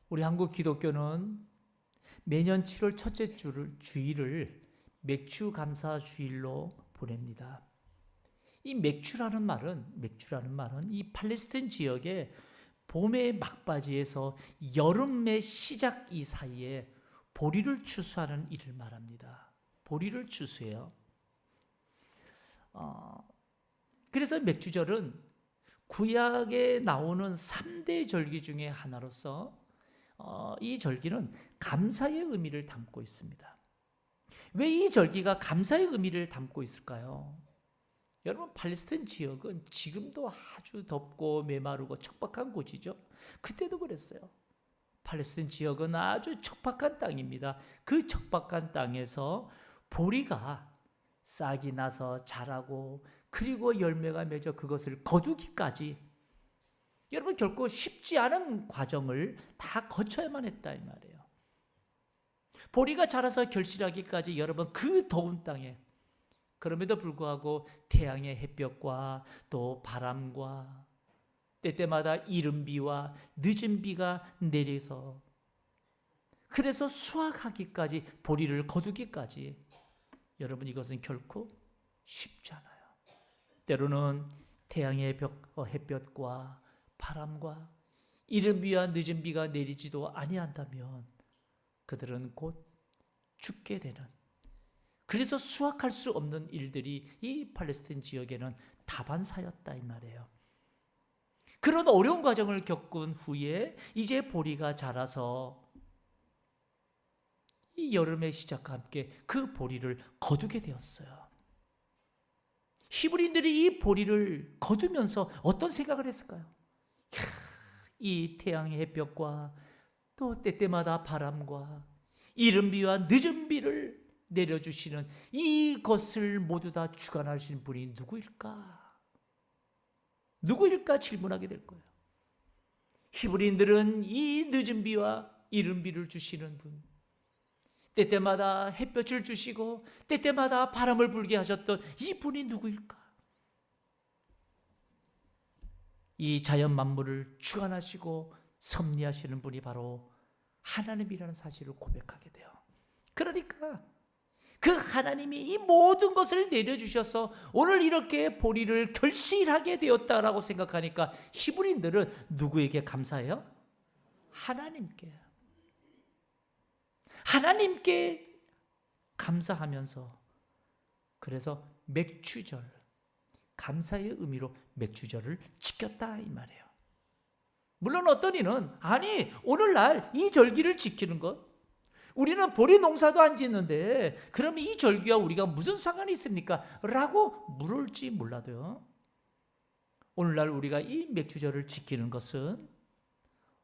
우리 한국 기독교는 매년 7월 첫째 주일을 맥주 감사 주일로 보냅니다. 이 맥주라는 말은 이 팔레스타인 지역의 봄의 막바지에서 여름의 시작 이 사이에 보리를 추수하는 일을 말합니다. 보리를 추수해요. 그래서 맥주절은 구약에 나오는 3대 절기 중에 하나로서 이 절기는 감사의 의미를 담고 있습니다. 왜 이 절기가 감사의 의미를 담고 있을까요? 여러분, 팔레스타인 지역은 지금도 아주 덥고 메마르고 척박한 곳이죠. 그때도 그랬어요. 팔레스타인 지역은 아주 척박한 땅입니다. 그 척박한 땅에서 보리가 싹이 나서 자라고 그리고 열매가 맺어 그것을 거두기까지 여러분 결코 쉽지 않은 과정을 다 거쳐야만 했다 이 말이에요. 보리가 자라서 결실하기까지 여러분 그 더운 땅에 그럼에도 불구하고 태양의 햇볕과 또 바람과 때때마다 이른 비와 늦은 비가 내려서 그래서 수확하기까지 보리를 거두기까지 여러분 이것은 결코 쉽지 않아요. 때로는 태양의 햇볕과 바람과 이른 비와 늦은 비가 내리지도 아니한다면 그들은 곧 죽게 되는, 그래서 수확할 수 없는 일들이 이 팔레스타인 지역에는 다반사였다 이 말이에요. 그런 어려운 과정을 겪은 후에 이제 보리가 자라서 이 여름의 시작과 함께 그 보리를 거두게 되었어요. 히브리인들이 이 보리를 거두면서 어떤 생각을 했을까요? 이 태양의 햇볕과 또 때때마다 바람과 이른 비와 늦은 비를 내려주시는 이것을 모두 다 주관하시는 분이 누구일까? 누구일까 질문하게 될 거예요. 히브리인들은 이 늦은 비와 이른 비를 주시는 분, 때때마다 햇볕을 주시고 때때마다 바람을 불게 하셨던 이 분이 누구일까? 이 자연 만물을 주관하시고 섭리하시는 분이 바로 하나님이라는 사실을 고백하게 돼요. 그러니까 그 하나님이 이 모든 것을 내려주셔서 오늘 이렇게 보리를 결실하게 되었다라고 생각하니까 히브리인들은 누구에게 감사해요? 하나님께. 하나님께 감사하면서 그래서 맥주절, 감사의 의미로 맥주절을 지켰다 이 말이에요. 물론 어떤 이는 아니 오늘날 이 절기를 지키는 것, 우리는 보리 농사도 안 짓는데 그럼 이 절기와 우리가 무슨 상관이 있습니까? 라고 물을지 몰라도요, 오늘날 우리가 이 맥주절을 지키는 것은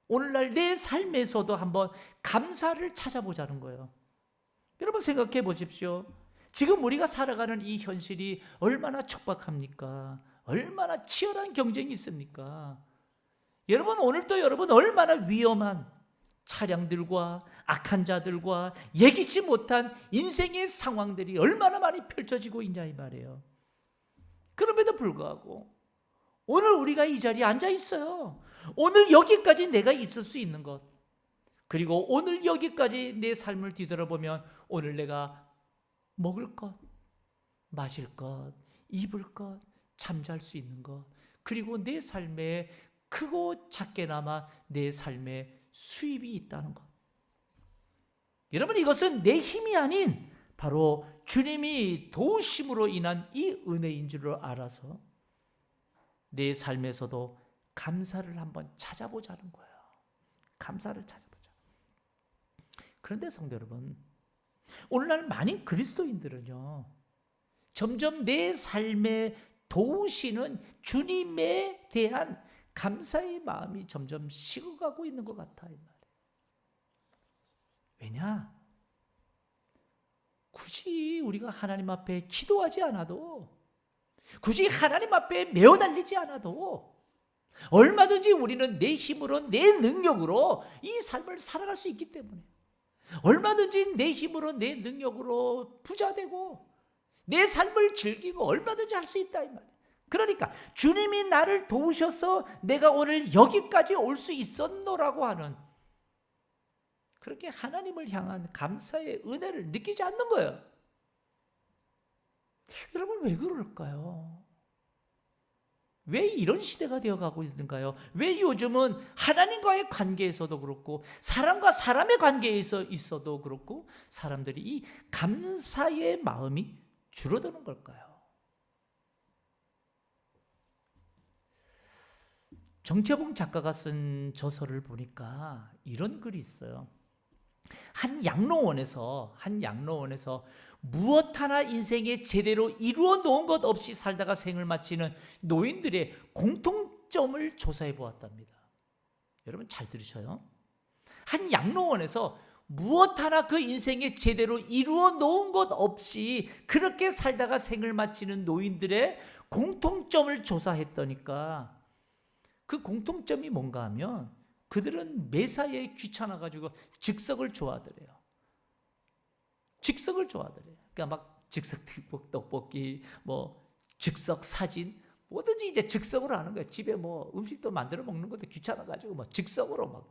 오늘날 내 삶에서도 한번 감사를 찾아보자는 거예요. 여러분 생각해 보십시오. 지금 우리가 살아가는 이 현실이 얼마나 척박합니까? 얼마나 치열한 경쟁이 있습니까? 여러분 오늘도 여러분 얼마나 위험한 차량들과 악한 자들과 예기치 못한 인생의 상황들이 얼마나 많이 펼쳐지고 있냐 이 말이에요. 그럼에도 불구하고 오늘 우리가 이 자리에 앉아 있어요. 오늘 여기까지 내가 있을 수 있는 것, 그리고 오늘 여기까지 내 삶을 뒤돌아보면 오늘 내가 먹을 것, 마실 것, 입을 것, 잠잘 수 있는 것, 그리고 내 삶에 크고 작게나마 내 삶에 수입이 있다는 것. 여러분 이것은 내 힘이 아닌 바로 주님이 도우심으로 인한 이 은혜인 줄 알아서 내 삶에서도 감사를 한번 찾아보자는 거예요. 감사를 찾아보자. 그런데 성도 여러분, 오늘날 많은 그리스도인들은요, 점점 내 삶에 도우시는 주님에 대한 감사의 마음이 점점 식어가고 있는 것 같아 이 말이에요. 왜냐? 굳이 우리가 하나님 앞에 기도하지 않아도, 굳이 하나님 앞에 매어 달리지 않아도 얼마든지 우리는 내 힘으로, 내 능력으로 이 삶을 살아갈 수 있기 때문에, 얼마든지 내 힘으로, 내 능력으로 부자되고 내 삶을 즐기고 얼마든지 할 수 있다 이 말이에요. 그러니까 주님이 나를 도우셔서 내가 오늘 여기까지 올 수 있었노라고 하는 그렇게 하나님을 향한 감사의 은혜를 느끼지 않는 거예요. 여러분 왜 그럴까요? 왜 이런 시대가 되어가고 있는가요? 왜 요즘은 하나님과의 관계에서도 그렇고 사람과 사람의 관계에서 있어도 그렇고 사람들이 이 감사의 마음이 줄어드는 걸까요? 정채봉 작가가 쓴 저서를 보니까 이런 글이 있어요. 한 양로원에서 무엇 하나 인생에 제대로 이루어 놓은 것 없이 살다가 생을 마치는 노인들의 공통점을 조사해 보았답니다. 여러분 잘 들으셔요. 한 양로원에서 무엇 하나 그 인생에 제대로 이루어 놓은 것 없이 그렇게 살다가 생을 마치는 노인들의 공통점을 조사했더니까 그 공통점이 뭔가 하면 그들은 매사에 귀찮아가지고 즉석을 좋아하더래요. 즉석을 좋아하더래요. 그러니까 막 즉석 떡볶이, 뭐 즉석 사진, 뭐든지 이제 즉석으로 하는 거예요. 집에 뭐 음식도 만들어 먹는 것도 귀찮아가지고 뭐 즉석으로 막.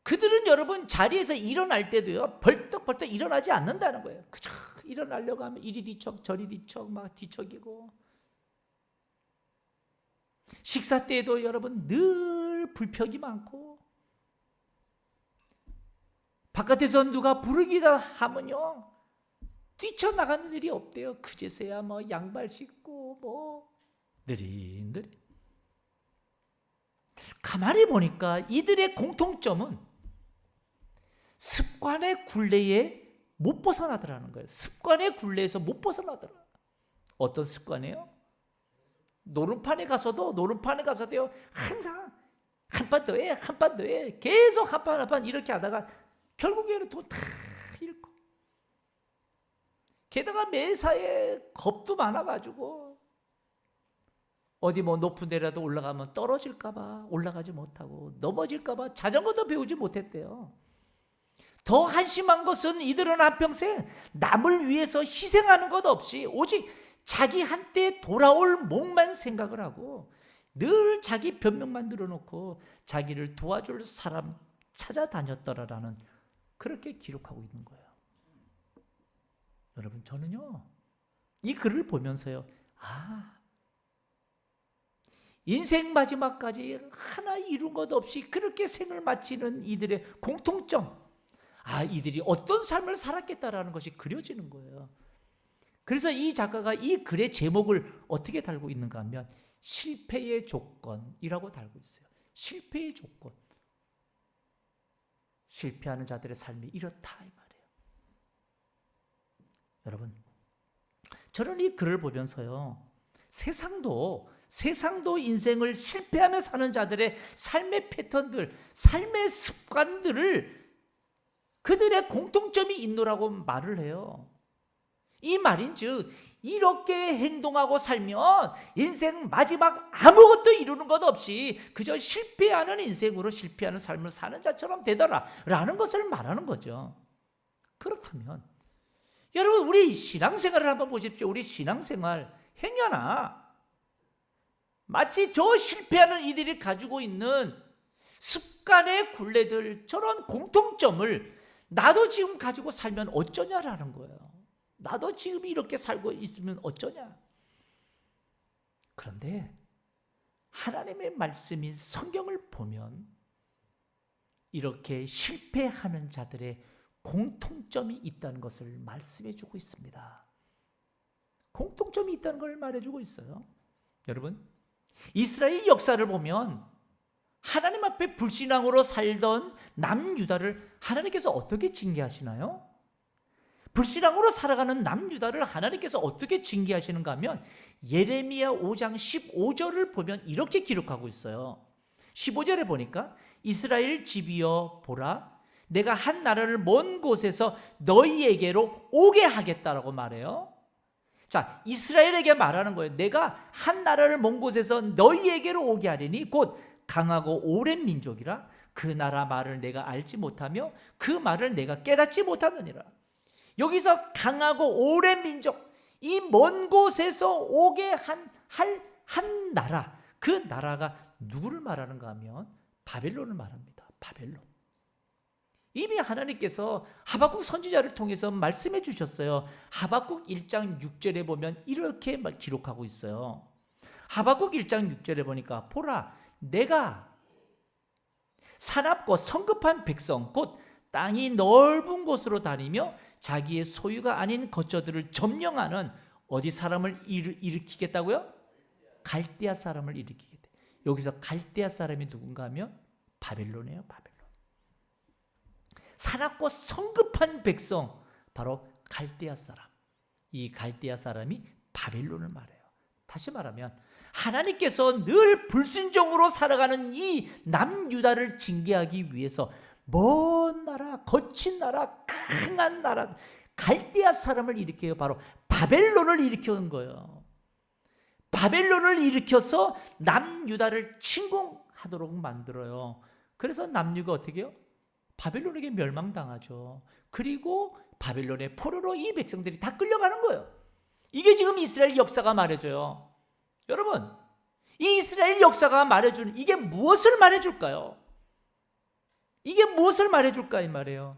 그들은 여러분 자리에서 일어날 때도요 벌떡벌떡 일어나지 않는다는 거예요. 그저 일어나려고 하면 이리 뒤척 저리 뒤척 막 뒤척이고. 식사 때에도 여러분 늘 불평이 많고 바깥에서 누가 부르기다 하면요 뛰쳐나가는 일이 없대요. 그제서야 뭐 양발 씻고 뭐 느릿느릿. 가만히 보니까 이들의 공통점은 습관의 굴레에 못 벗어나더라는 거예요. 습관의 굴레에서 못 벗어나더라. 어떤 습관이에요? 노름판에 가서도요 항상 한 판 더 해 계속 한 판 이렇게 하다가 결국에는 돈 다 잃고 게다가 매사에 겁도 많아가지고 어디 뭐 높은 데라도 올라가면 떨어질까봐 올라가지 못하고 넘어질까봐 자전거도 배우지 못했대요. 더 한심한 것은 이들은 한평생 남을 위해서 희생하는 것 없이 오직 자기 한때 돌아올 목만 생각을 하고 늘 자기 변명만 늘어놓고 자기를 도와줄 사람 찾아다녔더라라는 그렇게 기록하고 있는 거예요. 여러분 저는요 이 글을 보면서요 인생 마지막까지 하나 이룬 것 없이 그렇게 생을 마치는 이들의 공통점, 이들이 어떤 삶을 살았겠다라는 것이 그려지는 거예요. 그래서 이 작가가 이 글의 제목을 어떻게 달고 있는가 하면 실패의 조건이라고 달고 있어요. 실패의 조건. 실패하는 자들의 삶이 이렇다 이 말이에요. 여러분 저는 이 글을 보면서요 세상도 인생을 실패하며 사는 자들의 삶의 패턴들, 삶의 습관들을 그들의 공통점이 있노라고 말을 해요. 이 말인즉 이렇게 행동하고 살면 인생 마지막 아무것도 이루는 것 없이 그저 실패하는 인생으로 실패하는 삶을 사는 자처럼 되더라 라는 것을 말하는 거죠. 그렇다면 여러분 우리 신앙생활을 한번 보십시오. 우리 신앙생활 행여나 마치 저 실패하는 이들이 가지고 있는 습관의 굴레들 저런 공통점을 나도 지금 가지고 살면 어쩌냐라는 거예요. 나도 지금 이렇게 살고 있으면 어쩌냐. 그런데 하나님의 말씀인 성경을 보면 이렇게 실패하는 자들의 공통점이 있다는 것을 말씀해 주고 있습니다. 공통점이 있다는 걸 말해주고 있어요. 여러분 이스라엘 역사를 보면 하나님 앞에 불신앙으로 살던 남유다를 하나님께서 어떻게 징계하시나요? 불신앙으로 살아가는 남유다를 하나님께서 어떻게 징계하시는가 하면 예레미야 5장 15절을 보면 이렇게 기록하고 있어요. 15절에 보니까 이스라엘 집이여 보라 내가 한 나라를 먼 곳에서 너희에게로 오게 하겠다라고 말해요. 자, 이스라엘에게 말하는 거예요. 내가 한 나라를 먼 곳에서 너희에게로 오게 하리니 곧 강하고 오랜 민족이라 그 나라 말을 내가 알지 못하며 그 말을 내가 깨닫지 못하느니라. 여기서 강하고 오랜 민족, 이 먼 곳에서 오게 한 나라, 그 나라가 누구를 말하는가 하면 바벨론을 말합니다. 바벨론. 이미 하나님께서 하박국 선지자를 통해서 말씀해 주셨어요. 하박국 1장 6절에 보면 이렇게 기록하고 있어요. 하박국 1장 6절에 보니까 보라, 내가 사납고 성급한 백성 곧 땅이 넓은 곳으로 다니며 자기의 소유가 아닌 거처들을 점령하는 어디 사람을 일으키겠다고요? 갈대아 사람을 일으키겠다. 여기서 갈대아 사람이 누군가 하면 바벨론이에요. 바벨론. 사납고 성급한 백성, 바로 갈대아 사람. 이 갈대아 사람이 바벨론을 말해요. 다시 말하면 하나님께서 늘 불순종으로 살아가는 이 남유다를 징계하기 위해서 먼 나라, 거친 나라, 강한 나라 갈대아 사람을 일으켜요. 바로 바벨론을 일으키는 거예요. 바벨론을 일으켜서 남유다를 침공하도록 만들어요. 그래서 남유가 어떻게 해요? 바벨론에게 멸망당하죠. 그리고 바벨론의 포로로 이 백성들이 다 끌려가는 거예요. 이게 지금 이스라엘 역사가 말해줘요. 여러분, 이 이스라엘 역사가 말해주는 이게 무엇을 말해줄까요? 이게 무엇을 말해줄까 이 말이에요.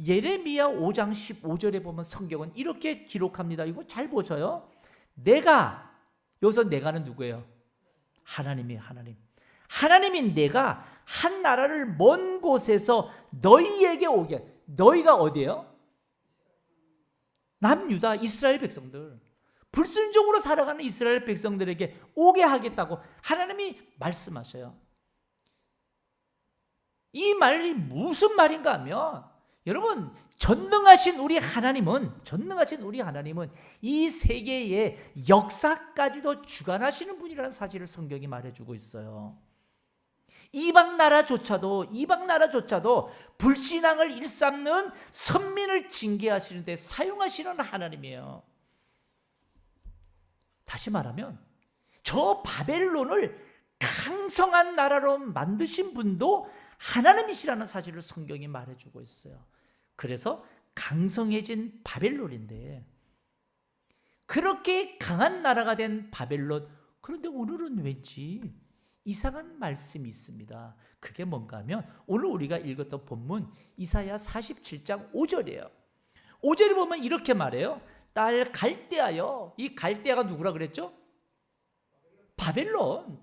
예레미야 5장 15절에 보면 성경은 이렇게 기록합니다. 이거 잘 보셔요. 내가, 여기서 내가는 누구예요? 하나님이에요. 하나님인 내가 한 나라를 먼 곳에서 너희에게 오게. 너희가 어디예요? 남유다 이스라엘 백성들, 불순종으로 살아가는 이스라엘 백성들에게 오게 하겠다고 하나님이 말씀하셔요. 이 말이 무슨 말인가 하면, 여러분, 전능하신 우리 하나님은 이 세계의 역사까지도 주관하시는 분이라는 사실을 성경이 말해주고 있어요. 이방 나라조차도 불신앙을 일삼는 선민을 징계하시는데 사용하시는 하나님이에요. 다시 말하면 저 바벨론을 강성한 나라로 만드신 분도 하나님이시라는 사실을 성경이 말해주고 있어요. 그래서 강성해진 바벨론인데, 그렇게 강한 나라가 된 바벨론, 그런데 오늘은 왠지 이상한 말씀이 있습니다. 그게 뭔가 하면 오늘 우리가 읽었던 본문 이사야 47장 5절이에요. 5절에 보면 이렇게 말해요. 딸 갈대아여. 이 갈대아가 누구라 그랬죠? 바벨론.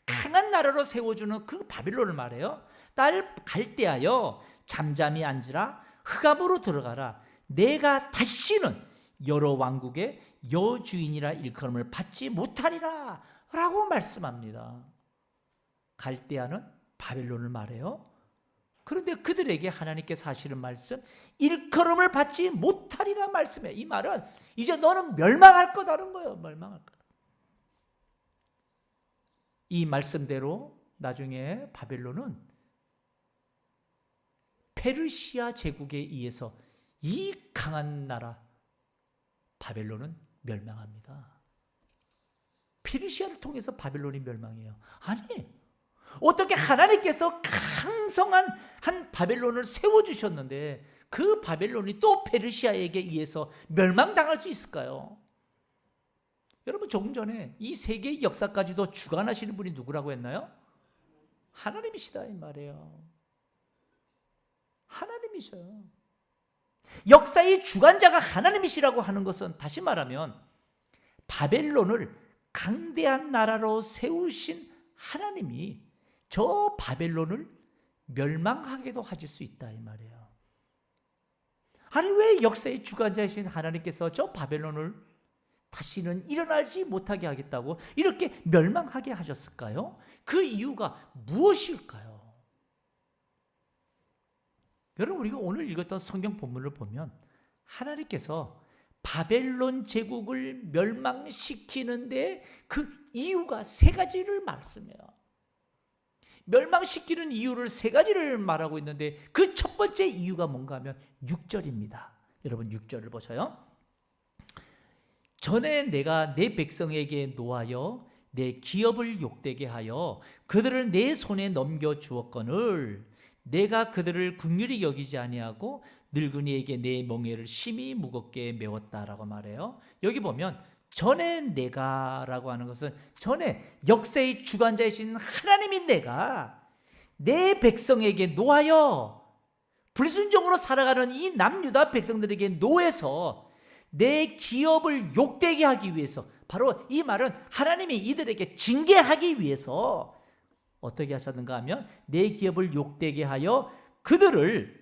강한 나라로 세워주는 그 바벨론을 말해요. 딸 갈대아여, 잠잠히 앉으라. 흑암으로 들어가라. 내가 다시는 여러 왕국의 여주인이라 일컬음을 받지 못하리라 라고 말씀합니다. 갈대아는 바벨론을 말해요. 그런데 그들에게 하나님께서 하시는 말씀, 일컬음을 받지 못하리라 말씀해. 이 말은 이제 너는 멸망할 거다는 거예요. 멸망할 거다. 이 말씀대로 나중에 바벨론은 페르시아 제국에 의해서 이 강한 나라 바벨론은 멸망합니다. 페르시아를 통해서 바벨론이 멸망해요. 아니, 어떻게 하나님께서 강성한 한 바벨론을 세워주셨는데 그 바벨론이 또 페르시아에게 의해서 멸망당할 수 있을까요? 여러분, 조금 전에 이 세계의 역사까지도 주관하시는 분이 누구라고 했나요? 하나님이시다 이 말이에요. 하나님이셔요. 역사의 주관자가 하나님이시라고 하는 것은, 다시 말하면 바벨론을 강대한 나라로 세우신 하나님이 저 바벨론을 멸망하게도 하실 수 있다 이 말이에요. 아니, 왜 역사의 주관자이신 하나님께서 저 바벨론을 다시는 일어나지 못하게 하겠다고 이렇게 멸망하게 하셨을까요? 그 이유가 무엇일까요? 여러분, 우리가 오늘 읽었던 성경 본문을 보면 하나님께서 바벨론 제국을 멸망시키는데 그 이유가 세 가지를 말씀해요. 멸망시키는 이유를 세 가지를 말하고 있는데 그 첫 번째 이유가 뭔가 하면 6절입니다. 여러분, 6절을 보세요. 전에 내가 내 백성에게 노하여 내 기업을 욕되게 하여 그들을 내 손에 넘겨 주었거늘 내가 그들을 긍휼히 여기지 아니하고 늙은이에게 내 멍에를 심히 무겁게 메웠다라고 말해요. 여기 보면 전에 내가라고 하는 것은 전에 역사의 주관자이신 하나님인 내가 내 백성에게 노하여 불순종으로 살아가는 이 남유다 백성들에게 노해서 내 기업을 욕되게 하기 위해서, 바로 이 말은 하나님이 이들에게 징계하기 위해서 어떻게 하셨는가 하면 내 기업을 욕되게 하여 그들을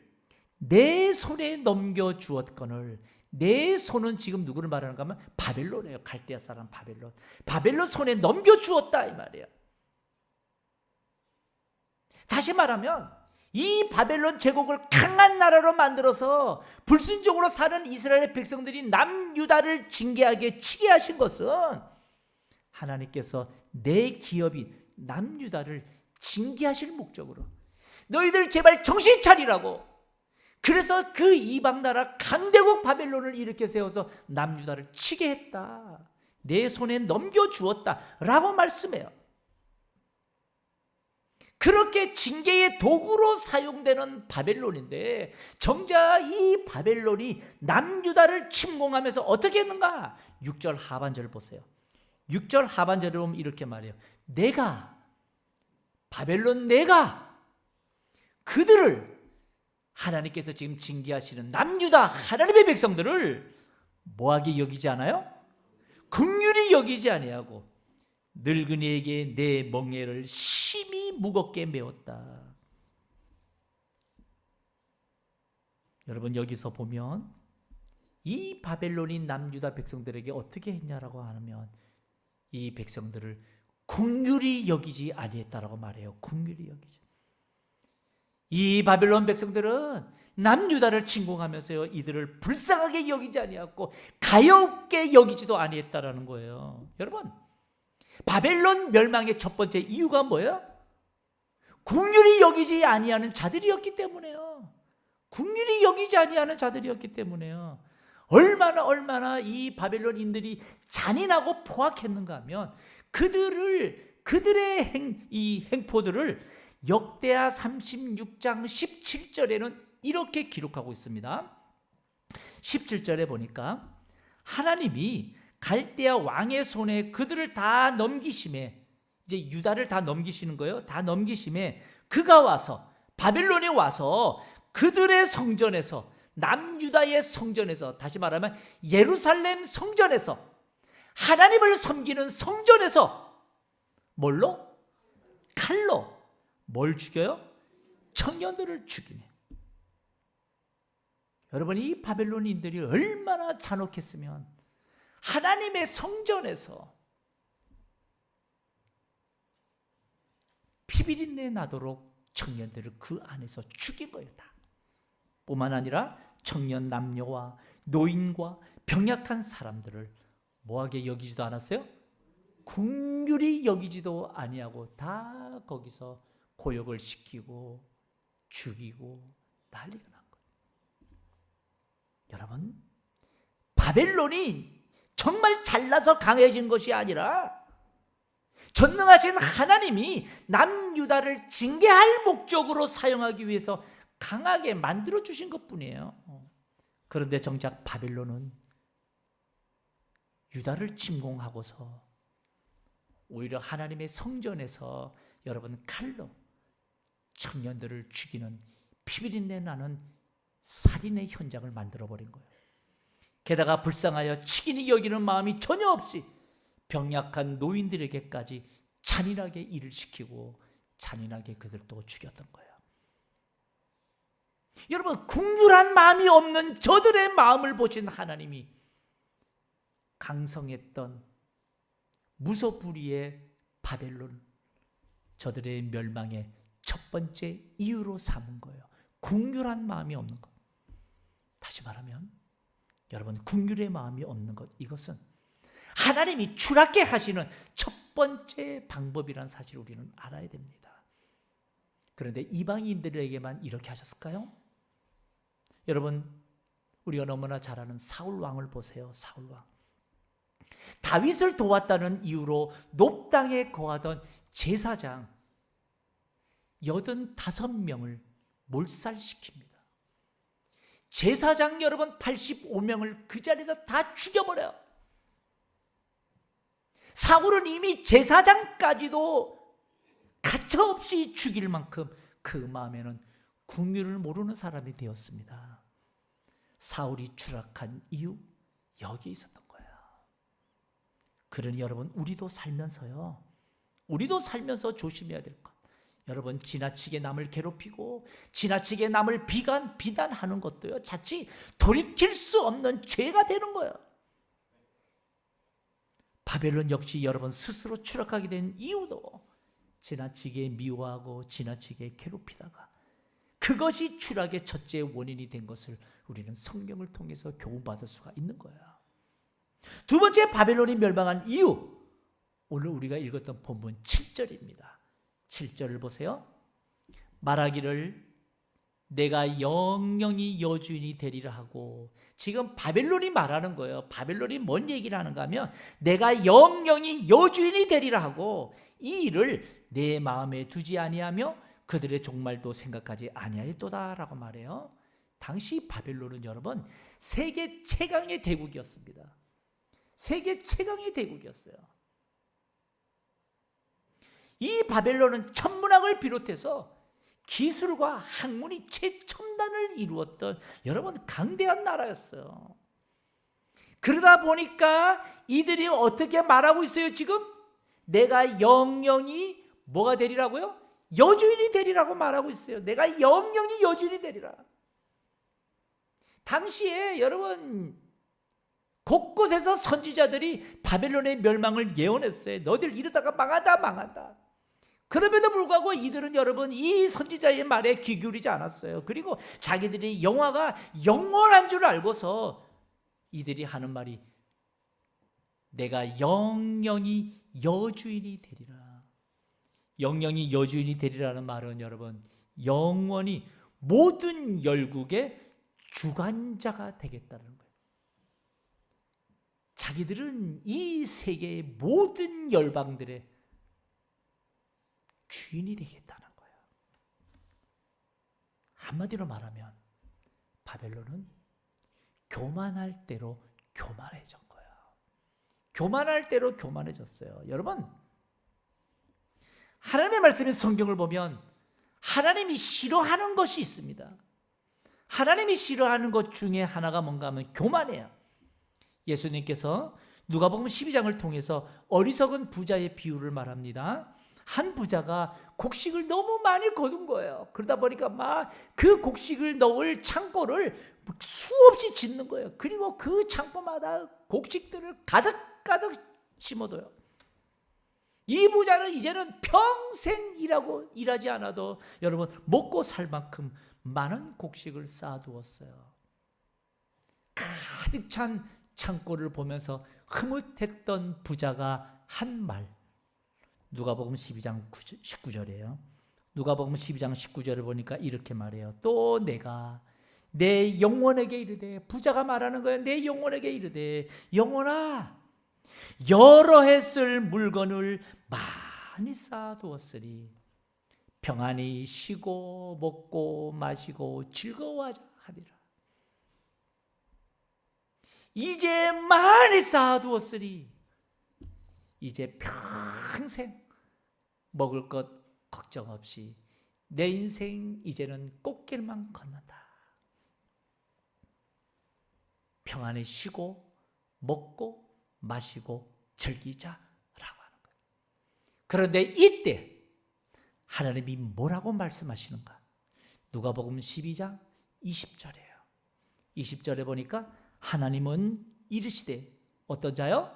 내 손에 넘겨주었거늘. 내 손은 지금 누구를 말하는가 하면 바벨론이에요. 갈대아 사람 바벨론. 바벨론 손에 넘겨주었다 이 말이에요. 다시 말하면 이 바벨론 제국을 강한 나라로 만들어서 불순종으로 사는 이스라엘 백성들이 남유다를 징계하게 치게 하신 것은 하나님께서 내 기업인 남유다를 징계하실 목적으로, 너희들 제발 정신 차리라고, 그래서 그 이방 나라 강대국 바벨론을 일으켜 세워서 남유다를 치게 했다, 내 손에 넘겨주었다 라고 말씀해요. 그렇게 징계의 도구로 사용되는 바벨론인데, 정작 이 바벨론이 남유다를 침공하면서 어떻게 했는가? 6절 하반절을 보세요. 6절 하반절에 보면 이렇게 말해요. 바벨론 내가 그들을, 하나님께서 지금 징계하시는 남유다 하나님의 백성들을 뭐하게 여기지 않아요? 긍휼히 여기지 아니하고 늙은이에게 내 멍에를 심히 무겁게 메웠다. 여러분, 여기서 보면 이 바벨론인 남유다 백성들에게 어떻게 했냐라고 하면 이 백성들을 긍휼히 여기지 아니했다라고 말해요. 긍휼히 여기지. 이 바벨론 백성들은 남유다를 침공하면서요, 이들을 불쌍하게 여기지 아니했고 가엾게 여기지도 아니했다라는 거예요. 여러분, 바벨론 멸망의 첫 번째 이유가 뭐예요? 긍휼히 여기지 아니하는 자들이었기 때문에요. 긍휼히 여기지 아니하는 자들이었기 때문에요. 얼마나 이 바벨론인들이 잔인하고 포악했는가 하면 그들의 이 행포들을 역대하 36장 17절에는 이렇게 기록하고 있습니다. 17절에 보니까 하나님이 갈대아 왕의 손에 그들을 다 넘기심에, 이제 유다를 다 넘기시는 거예요. 다 넘기심에 그가 와서, 바벨론이 와서 그들의 성전에서, 남유다의 성전에서, 다시 말하면 예루살렘 성전에서, 하나님을 섬기는 성전에서 뭘로? 칼로 뭘 죽여요? 청년들을 죽이네. 여러분, 이 바벨론인들이 얼마나 잔혹했으면 하나님의 성전에서 피비린내 나도록 청년들을 그 안에서 죽인 거예요. 다. 뿐만 아니라 청년 남녀와 노인과 병약한 사람들을 뭐하게 여기지도 않았어요? 긍휼히 여기지도 아니하고 다 거기서 고역을 시키고 죽이고 난리가 난 거예요. 여러분, 바벨론이 정말 잘나서 강해진 것이 아니라 전능하신 하나님이 남유다를 징계할 목적으로 사용하기 위해서 강하게 만들어 주신 것뿐이에요. 그런데 정작 바벨론은 유다를 침공하고서 오히려 하나님의 성전에서 여러분 칼로 청년들을 죽이는 피비린내 나는 살인의 현장을 만들어버린 거예요. 게다가 불쌍하여 치긴히 여기는 마음이 전혀 없이 병약한 노인들에게까지 잔인하게 일을 시키고 잔인하게 그들도 죽였던 거예요. 여러분, 긍휼한 마음이 없는 저들의 마음을 보신 하나님이 강성했던 무소불위의 바벨론, 저들의 멸망의 첫 번째 이유로 삼은 거예요. 긍휼한 마음이 없는 것. 다시 말하면 여러분, 긍휼의 마음이 없는 것, 이것은 하나님이 추락케 하시는 첫 번째 방법이라는 사실을 우리는 알아야 됩니다. 그런데 이방인들에게만 이렇게 하셨을까요? 여러분, 우리가 너무나 잘 아는 사울 왕을 보세요. 사울 왕. 다윗을 도왔다는 이유로 높당에 거하던 제사장 85명을 몰살시킵니다. 제사장 여러분 85명을 그 자리에서 다 죽여버려요. 사울은 이미 제사장까지도 가차없이 죽일 만큼 그 마음에는 국률을 모르는 사람이 되었습니다. 사울이 추락한 이유, 여기 있었던 거예요. 그러니 여러분, 우리도 살면서 조심해야 될 것. 여러분, 지나치게 남을 괴롭히고 지나치게 남을 비난하는 것도요, 자칫 돌이킬 수 없는 죄가 되는 거예요. 바벨론 역시 여러분 스스로 추락하게 된 이유도 지나치게 미워하고 지나치게 괴롭히다가 그것이 추락의 첫째 원인이 된 것을 우리는 성경을 통해서 교훈받을 수가 있는 거예요. 두 번째, 바벨론이 멸망한 이유, 오늘 우리가 읽었던 본문 7절입니다. 7절을 보세요. 말하기를 내가 영영이 여주인이 되리라 하고, 지금 바벨론이 말하는 거예요. 바벨론이 뭔 얘기를 하는가 하면 내가 영영이 여주인이 되리라 하고 이 일을 내 마음에 두지 아니하며 그들의 종말도 생각하지 아니하였도다라고 말해요. 당시 바벨론은 여러분 세계 최강의 대국이었습니다. 세계 최강의 대국이었어요. 이 바벨론은 천문학을 비롯해서 기술과 학문이 최첨단을 이루었던 여러분 강대한 나라였어요. 그러다 보니까 이들이 어떻게 말하고 있어요? 지금 내가 영영이 뭐가 되리라고요? 여주인이 되리라고 말하고 있어요. 내가 영영이 여주인이 되리라. 당시에 여러분 곳곳에서 선지자들이 바벨론의 멸망을 예언했어요. 너희들 이러다가 망한다. 그럼에도 불구하고 이들은 여러분 이 선지자의 말에 귀 기울이지 않았어요. 그리고 자기들이 영화가 영원한 줄 알고서 이들이 하는 말이 내가 영영이 여주인이 되리라. 영영이 여주인이 되리라는 말은 여러분 영원히 모든 열국의 주관자가 되겠다는 거예요. 자기들은 이 세계의 모든 열방들의 주인이 되겠다는 거예요. 한마디로 말하면 바벨론은 교만할 대로 교만해진 거예요. 교만할 대로 교만해졌어요. 여러분, 하나님의 말씀인 성경을 보면 하나님이 싫어하는 것이 있습니다. 하나님이 싫어하는 것 중에 하나가 뭔가 하면 교만이에요. 예수님께서 누가복음 12장을 통해서 어리석은 부자의 비유를 말합니다. 한 부자가 곡식을 너무 많이 거둔 거예요. 그러다 보니까 막 그 곡식을 넣을 창고를 수없이 짓는 거예요. 그리고 그 창고마다 곡식들을 가득가득 심어둬요. 이 부자는 이제는 평생 일하지 않아도 여러분 먹고 살 만큼 많은 곡식을 쌓아두었어요. 가득 찬 창고를 보면서 흐뭇했던 부자가 한 말, 누가복음 12장 19절이에요. 누가복음 12장 19절을 보니까 이렇게 말해요. 또 내가 내 영혼에게 이르되, 부자가 말하는 거예요. 내 영혼에게 이르되, 영혼아, 여러 해 쓸 물건을 많이 쌓아두었으니 평안히 쉬고 먹고 마시고 즐거워하자 하리라. 이제 많이 쌓아두었으니 이제 평생 먹을 것 걱정 없이 내 인생 이제는 꽃길만 걷는다. 평안히 쉬고 먹고 마시고 즐기자라고 하는 거예요. 그런데 이때 하나님이 뭐라고 말씀하시는가? 누가복음 12장 20절이에요. 20절에 보니까 하나님은 이르시되, 어떤 자요?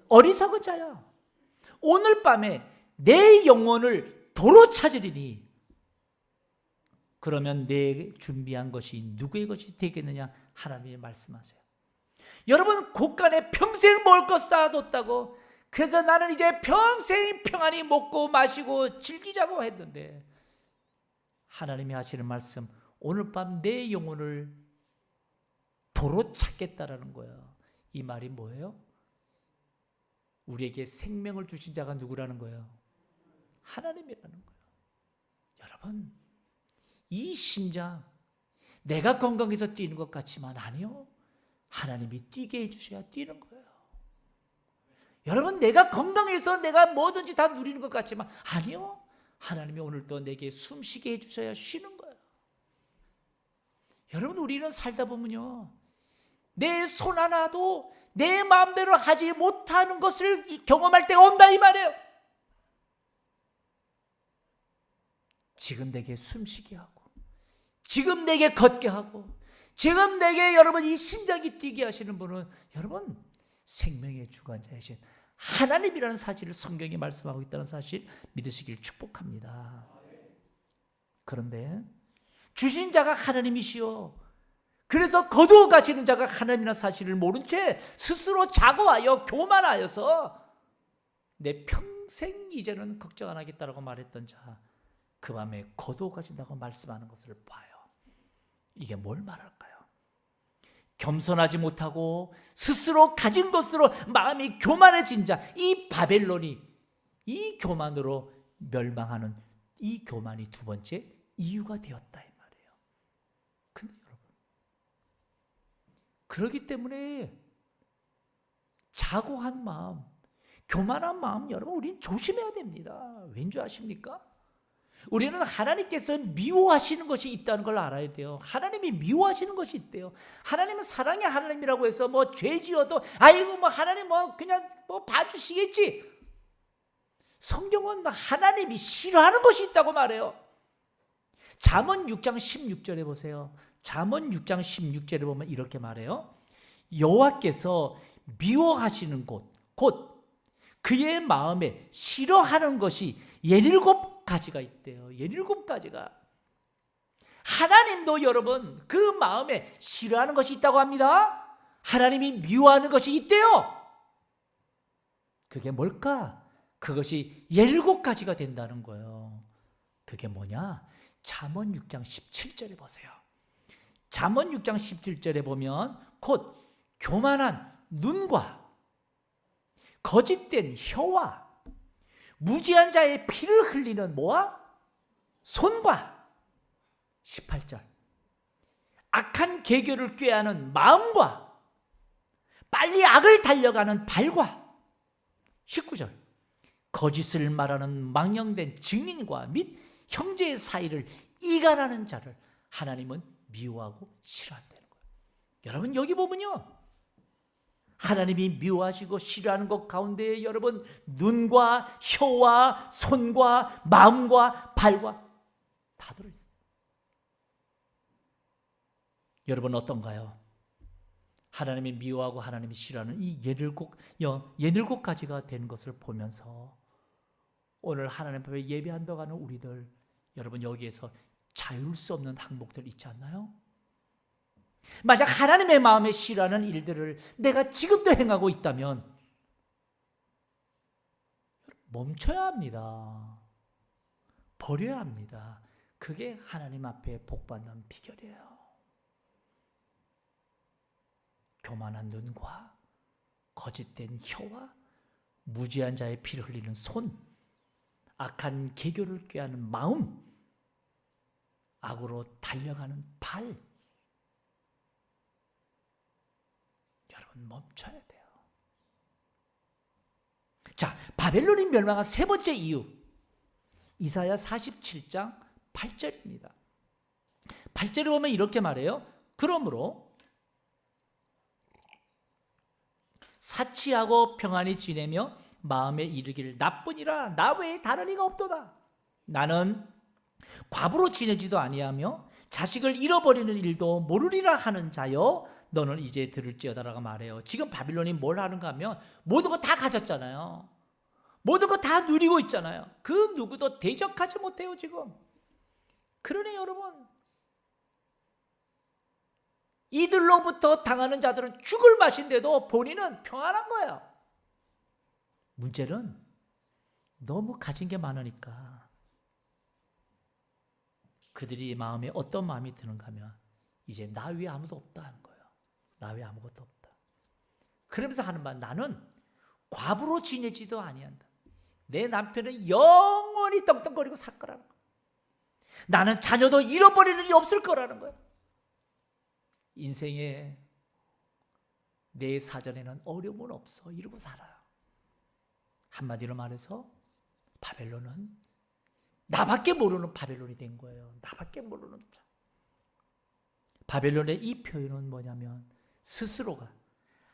어리석은 자야, 오늘 밤에 내 영혼을 도로 찾으리니 그러면 내 준비한 것이 누구의 것이 되겠느냐? 하나님이 말씀하세요. 여러분, 곳간에 평생 먹을 것 쌓아뒀다고, 그래서 나는 이제 평생 평안히 먹고 마시고 즐기자고 했는데 하나님이 하시는 말씀, 오늘 밤 내 영혼을 도로 찾겠다라는 거예요. 이 말이 뭐예요? 우리에게 생명을 주신 자가 누구라는 거예요? 하나님이라는 거예요. 여러분, 이 심장, 내가 건강해서 뛰는 것 같지만 아니요, 하나님이 뛰게 해주셔야 뛰는 거예요. 여러분, 내가 건강해서 내가 뭐든지 다 누리는 것 같지만 아니요. 하나님이 오늘 또 내게 숨쉬게 해주셔야 쉬는 거예요. 여러분, 우리는 살다 보면요, 내 손 하나도 내 마음대로 하지 못하는 것을 경험할 때가 온다 이 말이에요. 지금 내게 숨쉬게 하고, 지금 내게 걷게 하고, 지금 내게 여러분 이 심장이 뛰게 하시는 분은 여러분 생명의 주관자이신 하나님이라는 사실을 성경이 말씀하고 있다는 사실 믿으시길 축복합니다. 그런데 주신 자가 하나님이시오. 그래서 거두어 가시는 자가 하나님이라는 사실을 모른 채 스스로 자고하여 교만하여서 내 평생 이제는 걱정 안 하겠다라고 말했던 자, 그 밤에 거두어 가신다고 말씀하는 것을 봐요. 이게 뭘 말할까요? 겸손하지 못하고 스스로 가진 것으로 마음이 교만해진 자, 이 바벨론이 이 교만으로 멸망하는 이 교만이 두 번째 이유가 되었다 이 말이에요. 근데 여러분, 그렇기 때문에 자고한 마음, 교만한 마음 여러분 우리는 조심해야 됩니다. 왠지 아십니까? 우리는 하나님께서 미워하시는 것이 있다는 걸 알아야 돼요. 하나님이 미워하시는 것이 있대요. 하나님은 사랑의 하나님이라고 해서 뭐 죄 지어도 아이고 뭐 하나님 뭐 그냥 뭐 봐주시겠지. 성경은 하나님이 싫어하는 것이 있다고 말해요. 잠언 6장 16절에 보세요. 잠언 6장 16절에 보면 이렇게 말해요. 여호와께서 미워하시는 곳, 곧 그의 마음에 싫어하는 것이 17가지가 있대요. 17가지가. 하나님도 여러분 그 마음에 싫어하는 것이 있다고 합니다. 하나님이 미워하는 것이 있대요. 그게 뭘까? 그것이 17가지가 된다는 거예요. 그게 뭐냐? 잠언 6장 17절에 보세요. 잠언 6장 17절에 보면 곧 교만한 눈과 거짓된 혀와 무지한 자의 피를 흘리는 뭐와? 손과 18절 악한 계교를 꾀하는 마음과 빨리 악을 달려가는 발과 19절 거짓을 말하는 망령된 증인과 및 형제의 사이를 이간하는 자를 하나님은 미워하고 싫어한다는 거예요. 여러분 여기 보면요, 하나님이 미워하시고 싫어하는 것 가운데 여러분 눈과 혀와 손과 마음과 발과 다 들어있어요. 여러분 어떤가요? 하나님이 미워하고 하나님이 싫어하는 이 17가지가 된 것을 보면서 오늘 하나님 앞에 예배한다고 하는 우리들, 여러분 여기에서 자유를 수 없는 항목들 있지 않나요? 만약 하나님의 마음에 싫어하는 일들을 내가 지금도 행하고 있다면 멈춰야 합니다. 버려야 합니다. 그게 하나님 앞에 복받는 비결이에요. 교만한 눈과 거짓된 혀와 무지한 자의 피를 흘리는 손, 악한 계교를 꾀하는 마음, 악으로 달려가는 발, 여러분 멈춰야 돼요. 자, 바벨론이 멸망한 세 번째 이유, 이사야 47장 8절입니다. 8절에 보면 이렇게 말해요. 그러므로 사치하고 평안히 지내며 마음에 이르기를 나뿐이라 나 외에 다른 이가 없도다. 나는 과부로 지내지도 아니하며 자식을 잃어버리는 일도 모르리라 하는 자여 너는 이제 들을지어다라고 말해요. 지금 바빌론이 뭘 하는가 하면 모든 거 다 가졌잖아요. 모든 거 다 누리고 있잖아요. 그 누구도 대적하지 못해요 지금. 그러니 여러분, 이들로부터 당하는 자들은 죽을 맛인데도 본인은 평안한 거예요. 문제는 너무 가진 게 많으니까 그들이 마음에 어떤 마음이 드는가 하면 이제 나 위에 아무도 없다 하는 거예요. 나 위에 아무것도 없다. 그러면서 하는 말, 나는 과부로 지내지도 아니한다. 내 남편은 영원히 떵떵거리고 살 거라는 거예요. 나는 자녀도 잃어버리는 일이 없을 거라는 거예요. 인생에 내 사전에는 어려움은 없어. 이러고 살아요. 한마디로 말해서 바벨론은 나밖에 모르는 바벨론이 된 거예요. 나밖에 모르는 자. 바벨론의 이 표현은 뭐냐면 스스로가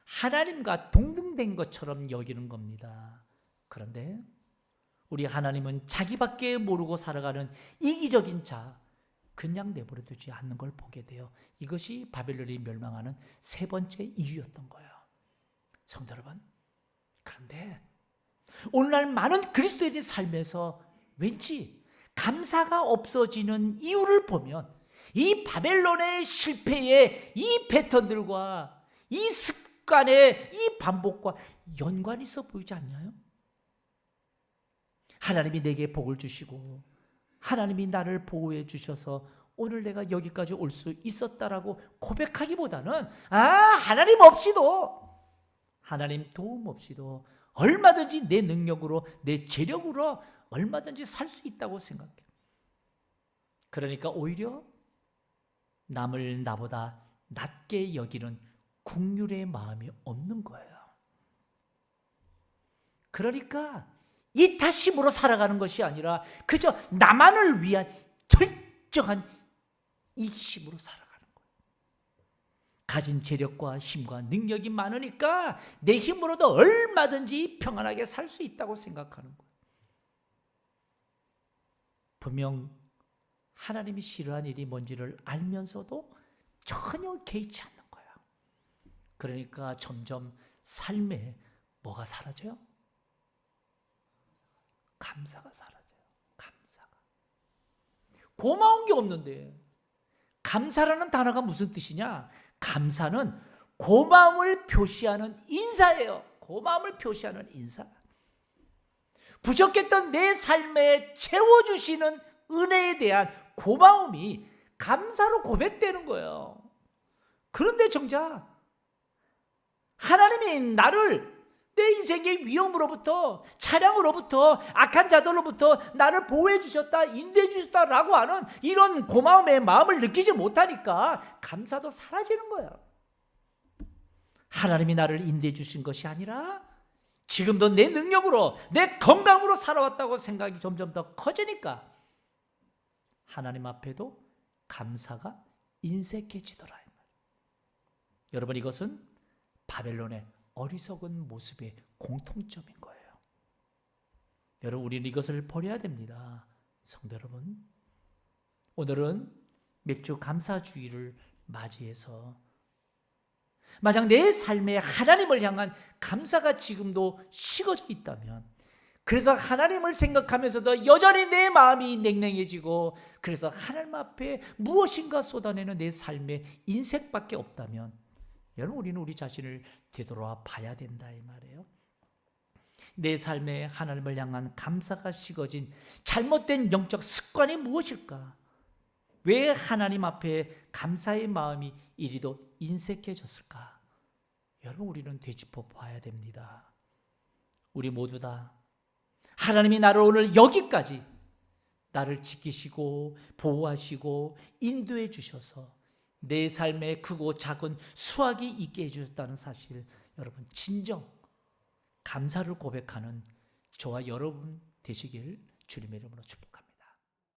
하나님과 동등된 것처럼 여기는 겁니다. 그런데 우리 하나님은 자기밖에 모르고 살아가는 이기적인 자 그냥 내버려 두지 않는 걸 보게 돼요. 이것이 바벨론이 멸망하는 세 번째 이유였던 거예요. 성도 여러분, 그런데 오늘날 많은 그리스도인의 삶에서 왠지 감사가 없어지는 이유를 보면 이 바벨론의 실패의 이 패턴들과 이 습관의 이 반복과 연관이 있어 보이지 않나요? 하나님이 내게 복을 주시고 하나님이 나를 보호해 주셔서 오늘 내가 여기까지 올 수 있었다라고 고백하기보다는 하나님 없이도, 하나님 도움 없이도 얼마든지 내 능력으로, 내 재력으로 얼마든지 살 수 있다고 생각해요. 그러니까 오히려 남을 나보다 낮게 여기는 긍휼의 마음이 없는 거예요. 그러니까 이타심으로 살아가는 것이 아니라 그저 나만을 위한 철저한 이기심으로 살아가는 거예요. 가진 재력과 힘과 능력이 많으니까 내 힘으로도 얼마든지 평안하게 살 수 있다고 생각하는 거예요. 분명 하나님이 싫어하는 일이 뭔지를 알면서도 전혀 개의치 않는 거야. 그러니까 점점 삶에 뭐가 사라져요? 감사가 사라져요. 감사가. 고마운 게 없는데 감사라는 단어가 무슨 뜻이냐? 감사는 고마움을 표시하는 인사예요. 고마움을 표시하는 인사. 부족했던 내 삶에 채워주시는 은혜에 대한 고마움이 감사로 고백되는 거예요. 그런데 정작 하나님이 나를 내 인생의 위험으로부터, 차량으로부터, 악한 자들로부터 나를 보호해 주셨다, 인도해 주셨다라고 하는 이런 고마움의 마음을 느끼지 못하니까 감사도 사라지는 거예요. 하나님이 나를 인도해 주신 것이 아니라 지금도 내 능력으로, 내 건강으로 살아왔다고 생각이 점점 더 커지니까 하나님 앞에도 감사가 인색해지더라. 여러분, 이것은 바벨론의 어리석은 모습의 공통점인 거예요. 여러분, 우리는 이것을 버려야 됩니다. 성도 여러분, 오늘은 맥주 감사주의를 맞이해서 만약 내 삶에 하나님을 향한 감사가 지금도 식어져 있다면, 그래서 하나님을 생각하면서도 여전히 내 마음이 냉랭해지고 그래서 하나님 앞에 무엇인가 쏟아내는 내 삶의 인색밖에 없다면, 여러분, 우리는 우리 자신을 되돌아 봐야 된다 이 말이에요. 내 삶에 하나님을 향한 감사가 식어진 잘못된 영적 습관이 무엇일까? 왜 하나님 앞에 감사의 마음이 이리도 인색해졌을까? 여러분, 우리는 되짚어 봐야 됩니다. 우리 모두 다 하나님이 나를 오늘 여기까지 나를 지키시고 보호하시고 인도해 주셔서 내 삶에 크고 작은 수확이 있게 해주셨다는 사실, 여러분 진정 감사를 고백하는 저와 여러분 되시길 주님의 이름으로 축복합니다.